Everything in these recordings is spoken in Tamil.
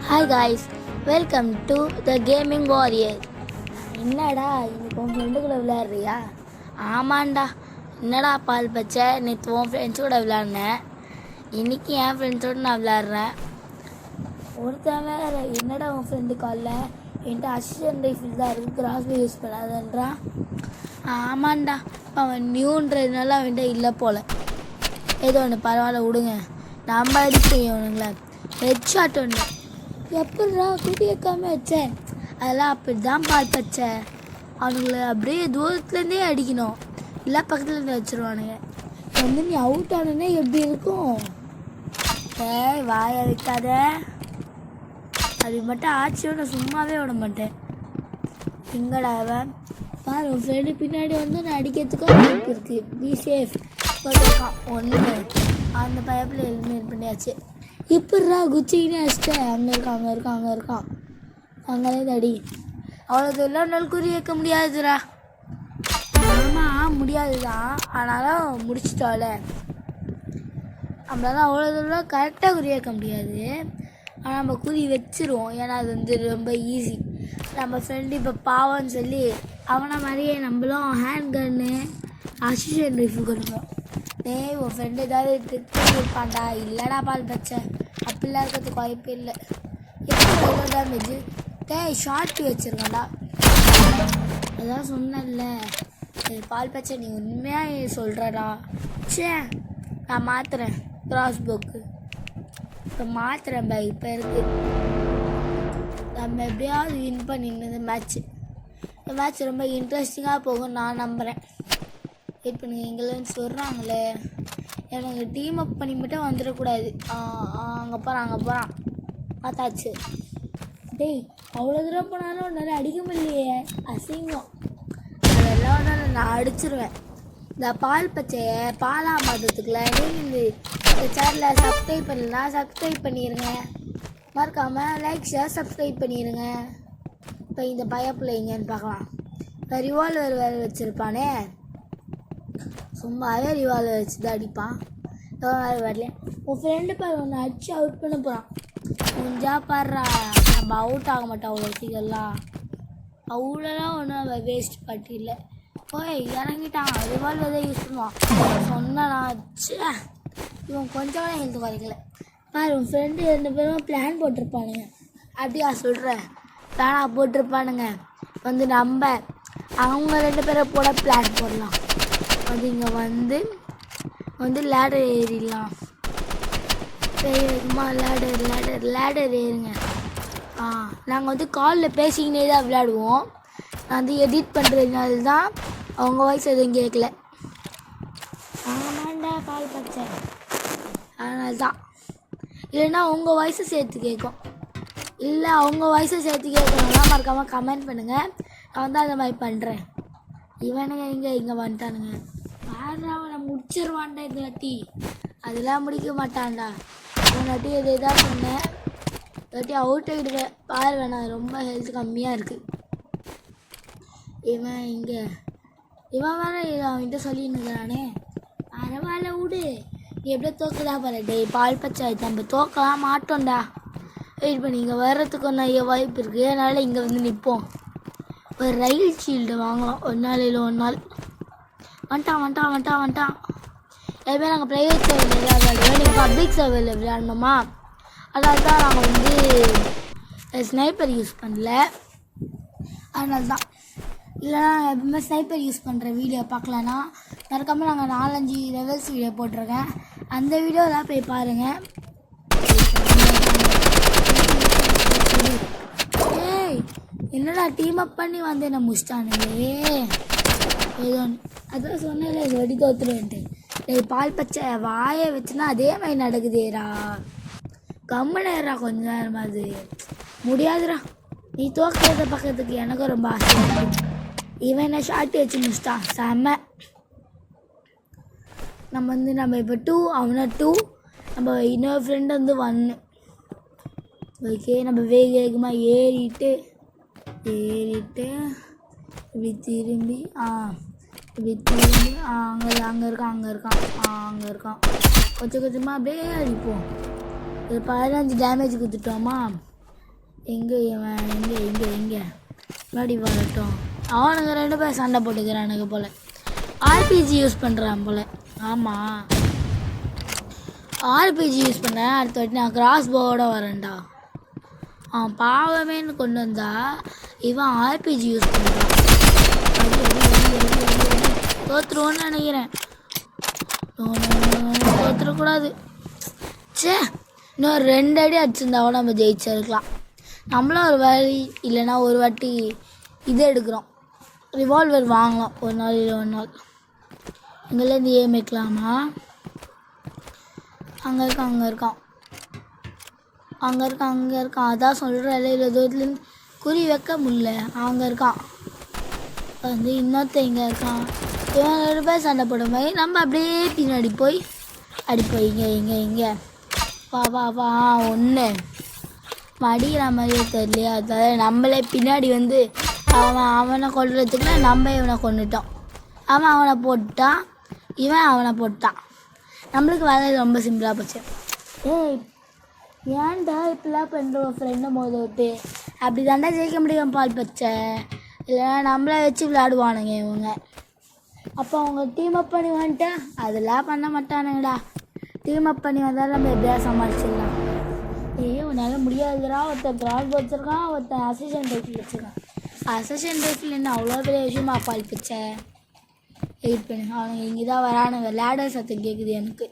Hi guys, welcome to the gaming warrior. என்னடா இன்னைக்கு உன் ஃப்ரெண்டு கூட விளையாடுறியா? ஆமாண்டா. என்னடா பால் பச்சை, நேற்று உன் ஃப்ரெண்ட்ஸோட விளையாடினேன், இன்றைக்கி என் ஃப்ரெண்ட்ஸோடு நான் விளையாடுறேன். ஒருத்தன் வேறு என்னடா உன் ஃப்ரெண்டு காலில் என்கிட்ட அசிஸ்டன்ட் ரைஃபிள் தான் இருக்குது, கிராஸ்பை யூஸ் பண்ணாதன்றான். ஆமாண்டா, அவன் நியூன்றதுனால அவன்கிட்ட இல்லை போல். ஏதோ ஒன்று பரவாயில்ல விடுங்க, நம்ம அடிப்போம் இவனுங்கள. ஹெட் ஷாட் ஒன்று எப்படா குடி வைக்காம வச்சேன், அதெல்லாம் அப்படி தான் பால் பச்சேன். அவனுங்களை அப்படியே தூரத்துலேருந்தே அடிக்கணும், இல்லை பக்கத்துலேருந்து வச்சுருவானுங்க. வந்து நீ அவுட் ஆனே எப்படி இருக்கும்? வாயை வைக்காத, அது மட்டும் ஆச்சு நான் சும்மாவே விட மாட்டேன். எங்கடா அவன் பாரு, உன் ஃப்ரெண்டு பின்னாடி வந்து நான் அடிக்கிறதுக்கும் வாய்ப்பு இருக்குது. பி சேஃப் போட்டிருக்கான் ஒன்று, அந்த பயப்பில் எலிமினேட் பண்ணியாச்சு. இப்படா குச்சிக்கினே அடிச்சிட்டேன். அங்கே இருக்கான் அங்கே அடி. அவ்வளோ தூரம் நாள் குறி வைக்க முடியாதுடா. ஆமாம் முடியாதுதான், ஆனாலும் முடிச்சிட்டோல. நம்மளால அவ்வளோ தூரம் கரெக்டாக குறி வைக்க முடியாது, ஆனால் நம்ம குறி வச்சிருவோம். ஏன்னா அது வந்து ரொம்ப ஈஸி. நம்ம ஃப்ரெண்டு இப்போ பாவம்னு சொல்லி அவனை மாதிரியே நம்மளும் ஹேண்ட் கன்னு அசிஸ்டன்ட் ரைஃபிள் கொடுப்போம். உன் ஃப்ரெண்டு ஏதாவது ட்ரிக் இருப்பான்டா. இல்லைடா பால் பச்சை, அப்படிலாம் இருக்கிறதுக்கு வாய்ப்பு இல்லை. எவ்வளோ டேமேஜ் ஷார்ட் வச்சுருக்கேன்டா. அதான் சொன்னேன்ல பால் பச்சை, நீ உண்மையாக சொல்கிறடா. சே நான் மாற்றுறேன் கிராஸ் போக்கு, இப்போ மாற்றுறேன் பை. இப்போ இருக்குது நம்ம எப்படியாவது வின் பண்ணிருந்தது மேட்ச்சு. இந்த மேட்ச் ரொம்ப இன்ட்ரெஸ்டிங்காக போகும் நான் நம்புகிறேன். இப்போ நீங்கள் எங்கேன்னு சொல்கிறாங்களே, எனக்கு டீம் அப் பண்ணி மட்டும் வந்துடக்கூடாது. அங்கே போகிறான் பார்த்தாச்சு. டேய் அவ்வளோ தூரம் போனாலும் நிறைய அடிக்க முடியலையே, அசிங்கம். அதெல்லாம் ஒன்றும் நான் அடிச்சிருவேன். இந்த பால் பச்சையை பாலாக மாற்றத்துக்குள்ள நீங்கள் இந்த சேனலில் சப்ஸ்கிரைப் பண்ணலாம், சப்ஸ்கிரைப் பண்ணிடுங்க. மறக்காமல் லைக் ஷேர் சப்ஸ்கிரைப் பண்ணிடுங்க. இப்போ இந்த பயப்பிள்ளைங்கன்னு பார்க்கலாம். இப்போ ரிவால்வர் வேறு வச்சுருப்பானே, சும்மாவே ரிவால்வர் வச்சு தான் அடிப்பான். வேறு வரல. உன் ஃப்ரெண்டு பாரு ஒன்று அடிச்சு அவுட் பண்ண போகிறான். முடிஞ்சா பாடுறா, நம்ம அவுட் ஆக மாட்டோம் அவ்வளோ சீக்கிரம்லாம். அவ்வளோலாம் ஒன்றும் நம்ம வேஸ்ட் பட்டியில் போய் இறங்கிட்டான். ரிவால்வர் தான் யூஸ் பண்ணுவான் சொன்னாச்சு. இவன் கொஞ்சம் கூட ஹெல்த் குறைக்கல பாரு. உன் ஃப்ரெண்டு 2 பேரும் பிளான் போட்டிருப்பானுங்க. அப்படியா சொல்கிறேன், பிளானாக போட்டிருப்பானுங்க. வந்து நம்ம அவங்க 2 பேரை போட பிளான் போடலாம். அது இங்கே வந்து லேடர் ஏறிடலாம். வேகமாக லேடர் ஏறுங்க. நாங்கள் வந்து காலில் பேசிக்கினே தான் விளையாடுவோம். நான் வந்து எடிட் பண்ணுறதுனால தான் அவங்க வாய்ஸ் எதுவும் கேட்கல. ஆமாண்டா கால் பச்சை, அதனால தான். இல்லைன்னா உங்கள் வாய்ஸை சேர்த்து கேட்கும். இல்லை அவங்க வாய்ஸை சேர்த்து கேட்கணும்னா மறக்காமல் கமெண்ட் பண்ணுங்கள். நான் வந்து அந்த மாதிரி பண்ணுறேன். இவனுங்க இங்கே வந்துட்டானுங்க. வேறு அவனை முடிச்சிருவான்டா இந்த வாட்டி. அதெல்லாம் முடிக்க மாட்டான்டா. இவனாட்டி எது தான் சொன்னேன், இல்லாட்டி அவுட் ஆகிடுவேன் பாரு. வேணாம், ரொம்ப ஹெல்த் கம்மியாக இருக்குது. இவன் வேறு அவன்கிட்ட சொல்லின்னுக்கிறானே. பரவாயில்ல விடு, நீ எப்படியோ தோக்குதா பாரு. டேய் பால் பச்சை, நம்ம தோக்கலாம் மாட்டோம்டா. வெயிட் பண்ணி இங்கே வர்றதுக்கு நிறைய வாய்ப்பு இருக்குது. அதனால் இங்கே வந்து நிற்போம். ஒரு ரயில் ஷீல்டு வாங்கலாம் ஒரு நாள் இல்லை ஒரு நாள். வந்துட்டான். எப்போயும் நாங்கள் ப்ரைவேட் சர்வரில் விளையாடுவோம், நீங்கள் பப்ளிக் சர்வரில் விளையாடணுமா? அதனால தான் நாங்கள் வந்து ஸ்னைப்பர் யூஸ் பண்ணல. அதனால தான். இல்லைனா எப்பவுமே ஸ்னைப்பர் யூஸ் பண்ணுற வீடியோ பார்க்கலன்னா மறக்காமல் நாங்கள் 4-5 லெவல்ஸ் வீடியோ போட்டிருக்கேன். அந்த வீடியோலாம் போய் பாருங்கள். ஏய் என்னடா டீம் அப் பண்ணி வந்து என்ன முடிச்சிட்டானுங்களே. ஏதோ அதான் சொன்னேன் இது வெடி தோத்துருவேன்ட்டு. பால் பச்சை வாயை வச்சுன்னா அதே மாதிரி நடக்குதேரா. கம்முனேரா கொஞ்ச நேரமாவது. முடியாதுடா, நீ தோக்கிறத பக்கத்துக்கு எனக்கும் ரொம்ப ஆசையாக இருக்குது. இவன் என்ன ஷார்ட் வச்சு முடிச்சிட்டான் செம்ம. நம்ம இப்போ 2, அவனை 2, நம்ம இன்னொரு ஃப்ரெண்டு வந்து 1. ஓகே, நம்ம வேகமாக ஏறிட்டு இப்படி திரும்பி அங்கே இருக்கான். கொஞ்சமாக அப்படியே அடிப்போம். ஒரு 15 டேமேஜ் கொடுத்துட்டோமா. எங்கே இவன் எங்கே முன்னாடி வரட்டும். அவனுங்க 2 பேர் சண்டை போட்டுக்கிறானுங்க போல். ஆர்பிஜி யூஸ் பண்ணுறான் போல். ஆமாம், ஆர்பிஜி யூஸ் பண்ணேன். அடுத்த வாட்டி நான் கிராஸ் போவோட வரேன்டா. அவன் பாவமேன்னு கொண்டு வந்தா இவன் ஆர்பிஜி யூஸ் பண்ணுறான். தோற்றுருவோன்னு நினைக்கிறேன். தோற்றுறக்கூடாது. சே, இன்னும் 2 அடி அடிச்சிருந்தாவோ நம்ம ஜெயிச்சிருக்கலாம். நம்மளும் ஒரு வழி இல்லைன்னா ஒரு வாட்டி இது எடுக்கிறோம், ரிவால்வர் வாங்கலாம். ஒரு நாள் இல்லை ஒரு நாள் இங்கேருந்து ஏம் வைக்கலாமா? அங்கே இருக்கான். அதான் சொல்கிறேன். இல்லை தூரத்துலேருந்து குறி வைக்க முடியல. அங்கே இருக்கான். வந்து இன்னொருத்த இங்கே இருக்கான். இவங்க 2 பேர் சண்டை போடும் போது நம்ம அப்படியே பின்னாடி போய் அடிப்போம். இங்கே வா ஒன்று மடிக்கிற மாதிரியே தெரியலையா? அதாவது நம்மளே பின்னாடி வந்து அவனை கொல்றதுக்குள்ள நம்ம இவனை கொண்டுட்டோம். அவனை போட்டான், இவன் அவனை போட்டான். நம்மளுக்கு வேலை ரொம்ப சிம்பிளாக போச்சு. ஏன்டா இப்படிலாம் பண்ணுற ஃப்ரெண்டும் போது விட்டு அப்படி தாண்டா ஜெயிக்க முடியும் பால் பச்சை. இல்லைன்னா நம்மளை வச்சு விளையாடுவானுங்க இவங்க. அப்போ அவங்க டீம் அப் பண்ணி வந்துட்டா அதெல்லாம் பண்ண மாட்டானுங்கடா. டீம் அப் பண்ணி வந்தாலும் நம்ம எப்படியா சமாளிச்சிடலாம். உன்னால் முடியாதுடா. ஒருத்தர் கிராஸ் வச்சுருக்கான், ஒருத்தர் அசிஸ்டன்ட் ரைஃபிள் வச்சுருக்கான். அசிஸ்டன்ட் ரைஃபிள் என்ன அவ்வளோ பெரிய விஷயமா பால் பச்சை? வெயிட் பண்ணு, அவனுங்க இங்கே தான் வரானுங்க. லேடர் சத்தம் கேட்குது எனக்கு.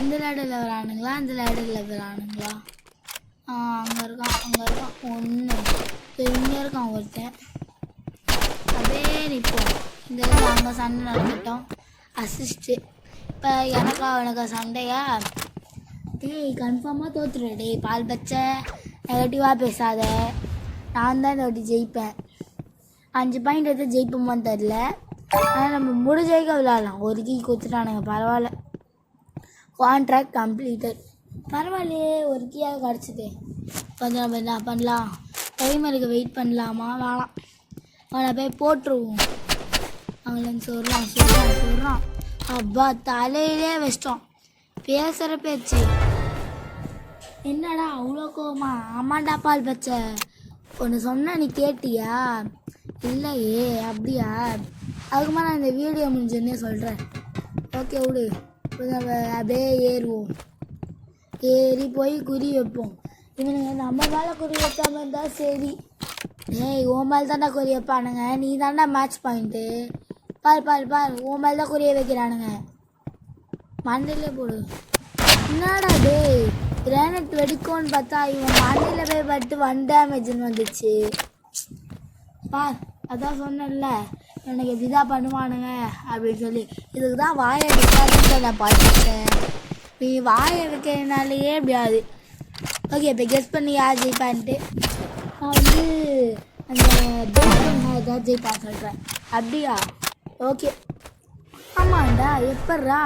இந்த லேடரில் வரானுங்களா இந்த லேடரில் வரானுங்களா? அங்கே இருக்கான் ஒன்று. இங்கே இருக்கான் ஒருத்தன். அப்படியே நிற்போம். இந்த அங்கே சண்டை நடந்துட்டோம். அசிஸ்ட்டு. இப்போ எனக்கா சண்டையா? கன்ஃபார்மாக தோற்றுரு. பால் பச்சை நெகட்டிவாக பேசாத. நான் தான் இந்த வாட்டி ஜெயிப்பேன். 5 பாயிண்ட் எடுத்து ஜெயிப்போமான்னு தெரில. ஆனால் நம்ம முடிஞ்ச விளையாடலாம். ஒரு கீ கொடுத்துட்டானுங்க, பரவாயில்ல. Contract completed. பரவாயில்லையே, ஒரு கீயாக கிடச்சிது. கொஞ்சம் நம்ம என்ன பண்ணலாம்? டைமருக்கு வெயிட் பண்ணலாமா? வேணாம், அவனை போய் போட்டுருவோம். அவங்கள சொல்கிறான். அப்பா தலையிலே வச்சிட்டோம். பேசுகிற பேச்சு என்னடா அவ்வளோ கோவமா? ஆமாண்டா பால் பச்சை, ஒன்று சொன்ன நீ கேட்டியா? இல்லையே. அப்படியா? அதுக்குமா நான் இந்த வீடியோ முடிஞ்சோன்னே சொல்கிறேன். ஓகே விடு. நம்ம அப்படியே ஏறி போய் குறி வைப்போம். இவனுங்க நம்ம மேலே குறி வைக்காமல் இருந்தால் சரி. உன் மேலே தாண்டா குறி வைப்பானுங்க. நீ தாண்டா மேட்ச் பாயிண்ட்டு. பார் உன் மேலே தான் குறிய வைக்கிறானுங்க. மண்டையிலே போடு. என்னடா கிரானைட் வெடிக்கும்னு பார்த்தா இவன் மண்டையில் போய் பட்டு 1 டேமேஜ்னு வந்துச்சு. அதான் சொன்னேன்ல எனக்கு இப்படிதான் பண்ணுவானுங்க அப்படின்னு சொல்லி. இதுக்கு தான் வாயை வைக்காதுன்னு நான் பார்த்துட்டேன். நீ வாயை வைக்கிறதுனாலேயே எப்படியாது. ஓகே, இப்போ கெஸ் பண்ணி யார் ஜெயிப்பான்ட்டு. நான் வந்து அந்த ஏதாவது ஜெயிப்பான்னு சொல்கிறேன். அப்படியா? ஓகே. ஆமாண்டா. எப்பட்றா?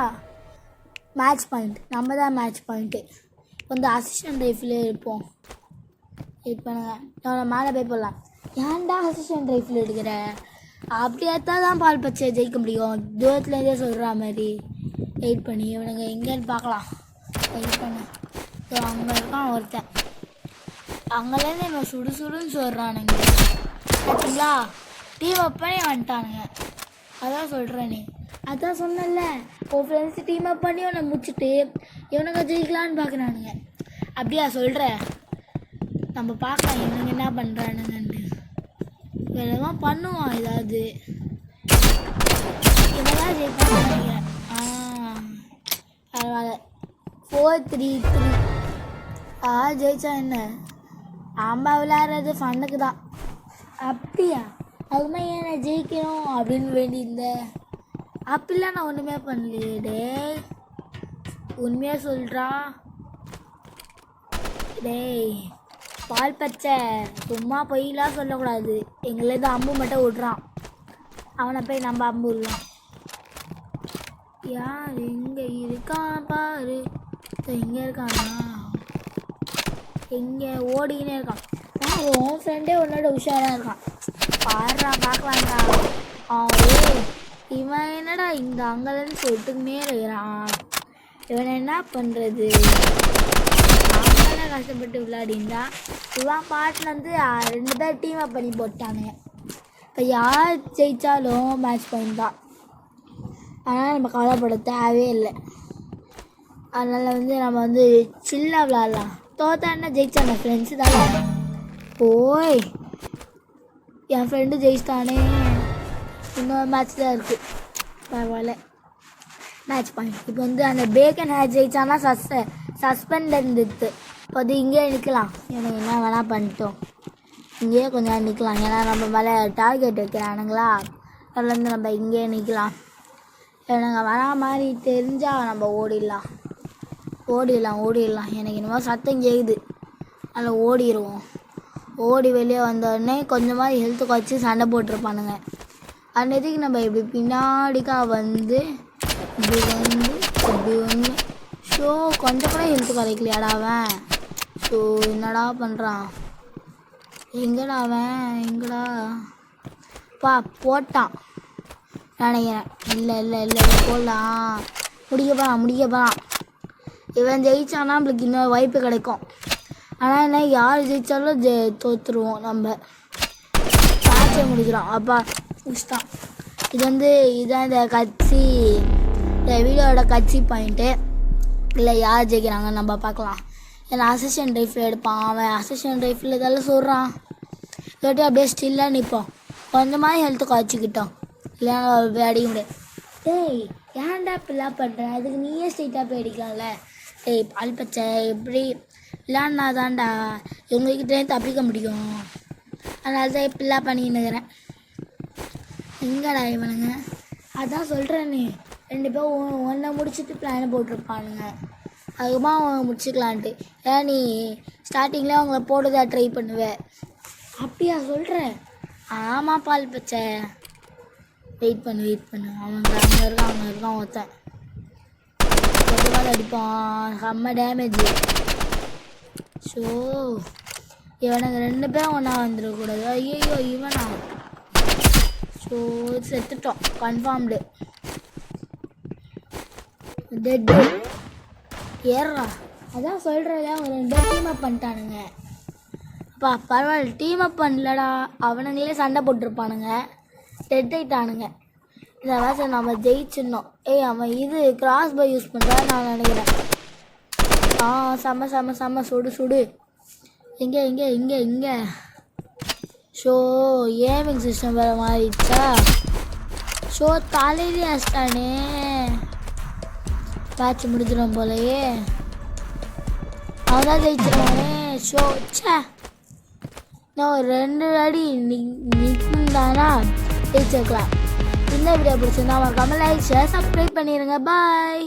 Match point. நம்ம தான் மேட்ச் பாயிண்ட்டு. வந்து அசிஸ்டன்ட் ரைஃபிளே இருப்போம். வெயிட் பண்ணுங்க, நான் மேலே போய் போடலாம். ஏன்டா அசிஸ்டன்ட் ரைஃபிள் எடுக்கிற? அப்படி எடுத்தா தான் பால் பச்சை ஜெயிக்க முடியும். தூரத்துலேருந்தே சொல்கிற மாதிரி. வெயிட் பண்ணி இவனுங்க எங்கேன்னு பார்க்கலாம். வெயிட் பண்ணு. ஸோ அங்கே இருக்கான் ஒருத்தன். அங்கேருந்து இவன் சுடுன்னு சொல்கிறானுங்க. பார்த்தீங்களா? டீம் அப் பண்ணி வந்துட்டானுங்க. அதான் சொல்கிறேன். அதான் சொன்னல, உன் ஃப்ரெண்ட்ஸ் டீம் அப் பண்ணி உன்னை முடிச்சுட்டு இவனுங்க ஜெயிக்கலான்னு பார்க்குறானுங்க. அப்படியா சொல்கிற? நம்ம பார்க்கலாம் இவனுங்க என்ன பண்ணுறானுங்கன்ட்டு. வேறதான் பண்ணுவான் ஏதாவது. இவதான் ஜெயிப்பான்னு நினைக்கிறேன். பரவாயில்ல. 4-3-3. ஜெயிச்சா என்ன? ஆம்பா விளையாடுறது ஃபண்ணுக்கு தான். அப்படியா? அதுமா ஏன் நான் ஜெயிக்கணும் அப்படின்னு வேண்டியிருந்தேன். அப்படிலாம் நான் ஒன்றுமே பண்ணலையே. உண்மையாக சொல்கிறா. பால் பச்சை சும்மா பொய்லாம் சொல்லக்கூடாது. எங்களேருந்து அம்பு மட்டும் விட்றான். அவனை போய் நம்ம அம்பு விடலாம். யார் எங்கே இருக்கான் பாரு. எங்கே இருக்கானா? எங்கே ஓடிக்கினே இருக்கான். உன் ஃப்ரெண்டே உன்னோட உஷாராக இருக்கான். பாடுறா பார்க்கலாம்டா. இவன் என்னடா இந்த அங்கேருந்து சொல்லிட்டுமே இருக்கிறான். இவனை என்ன பண்ணுறது? கஷ்டப்பட்டு விளையாடிருந்தா இவன் பாட்டில் வந்து 2 பேர் டீம் அப் பண்ணி போட்டானுங்க. இப்போ யார் ஜெயித்தாலும் மேட்ச் பாயிண்ட் தான். அதனால் நம்ம கவலைப்பட தேவையே இல்லை. அதனால் வந்து நம்ம வந்து சில்லாக விளாட்லாம். தோத்தான்னா ஜெயிச்சான ஃப்ரெண்ட்ஸு தானே. ஓய் என் ஃப்ரெண்டு ஜெயிச்சிட்டானே. இன்னொரு மேட்ச் தான் இருக்குது. பரவாயில்ல மேட்ச் பாயிண்ட். இப்போ வந்து அந்த பேக்கன் ஹேர் ஜெயிச்சானா சஸ்பெண்ட் இருந்துட்டு இப்போ வந்து இங்கேயே நிற்கலாம். எனக்கு என்ன வேணால் பண்ணிட்டோம். இங்கேயே கொஞ்சம் நேரம் நிற்கலாம். ஏன்னா நம்ம மேலே டார்கெட் வைக்கிறானுங்களா. அதில் வந்து நம்ம இங்கேயே நிற்கலாம். எனக்கு வரா மாதிரி தெரிஞ்சால் நம்ம ஓடிடலாம். எனக்கு என்னமோ சத்தம் கேட்குது. அதில் ஓடிடுவோம். ஓடி வெளியே வந்தோடனே கொஞ்சமாக ஹெல்த்து குறைச்சி சண்டை போட்டிருப்பானுங்க. அன்னைக்கு நம்ம இப்படி பின்னாடிக்கா வந்து இப்படி வந்து ஷோ கொஞ்சம் கூட ஹெல்த்து குறைக்கலையாடா அவன். ஸோ என்னடா பண்ணுறான்? எங்கடா போட்டான் நினைக்கிறேன். இல்லை போடலாம். முடிக்க போகலாம். இவன் ஜெயிச்சானா நம்மளுக்கு இன்னொரு வாய்ப்பு கிடைக்கும். ஆனால் என்ன யார் ஜெயித்தாலும் தோற்றுருவோம். நம்ம மேட்சை முடிக்கிறோம். அப்பா முடிச்சிட்டான். இதுதான் இந்த கட்சி, இந்த வீடியோட கட்சி பாயிண்ட்டு. இல்லை யார் ஜெயிக்கிறாங்கன்னு நம்ம பார்க்கலாம். ஏன்னா அசிஸ்டன்ட் ரைஃபிள் எடுப்பான். அவன் அசிஸ்டன்ட் ரைஃபிள் இதெல்லாம் சொல்கிறான். இல்லாட்டி அப்படியே ஸ்டில்லாக நிற்போம். கொஞ்சமாக ஹெல்த்து குறைச்சிக்கிட்டோம். இல்லைன்னா அடிக்க முடியாது. டேய் ஏன்டா இப்படிலாம் பண்ணுறேன்? அதுக்கு நீயே ஸ்ட்ரெயிட்டாக போய் அடிக்கலாம்ல. டேய் பால் பச்சை எப்படி இல்லைன்னா தான்டா இவங்ககிட்டே தப்பிக்க முடியும். அதனால தான் இப்படிலாம் பண்ணின்னுக்கிறேன். எங்கடா இவனுங்க? அதான் சொல்கிறேன்னு 2 பேரும் ஒன்றை முடிச்சுட்டு பிளான் போட்டிருப்பானுங்க. அதுக்கப்புறமா அவங்க முடிச்சுக்கலான்ட்டு. ஏன் நீ ஸ்டார்டிங்கில் அவங்கள போடுறதா ட்ரை பண்ணுவேன். அப்படியா சொல்கிறேன்? ஆமாம் பால் பச்சை. வெயிட் பண்ணு. அங்கே இருக்கான் ஒருத்தன். அடிப்பான். செம்ம டேமேஜ். ஸோ இவனுங்க 2 பேரும் ஒன்றா வந்துடக்கூடாது. ஐயோ இவனா? ஸோ செத்துட்டோம். Confirmed dead. ஏறா அதான் சொல்கிறதே. அவங்க 2 பேரும் டீம் அப் பண்ணிட்டானுங்க. அப்பா பரவாயில்ல, டீம் அப் பண்ணலடா. அவனுங்களே சண்டை போட்டிருப்பானுங்க. டெட் ஆகிட்டானுங்க. இந்த மேட்சை நம்ம ஜெயிச்சிடணும். அவன் கிராஸ் பை யூஸ் பண்ணுறான்னு நான் நினைக்கிறேன். செம்ம சுடு. இங்கே ஷோ ஏமிங் சிஸ்டம் வேறு மாறிடுச்சா? ஷோ தலையிலே அடிச்சிட்டானே. மேட்ச் முடிஞ்சிடும் போலையே. அவன் தான் ஜெயிச்சிருவானே. ஷோ சே நான் 2 அடி நிற்குந்தானா ஜெயிச்சிருக்கலாம். இந்த வீடியோ பிடிச்சிருந்தா மறக்காம லைக் ஷேர் சப்ஸ்கிரைப் பண்ணிடுங்க. பாய்.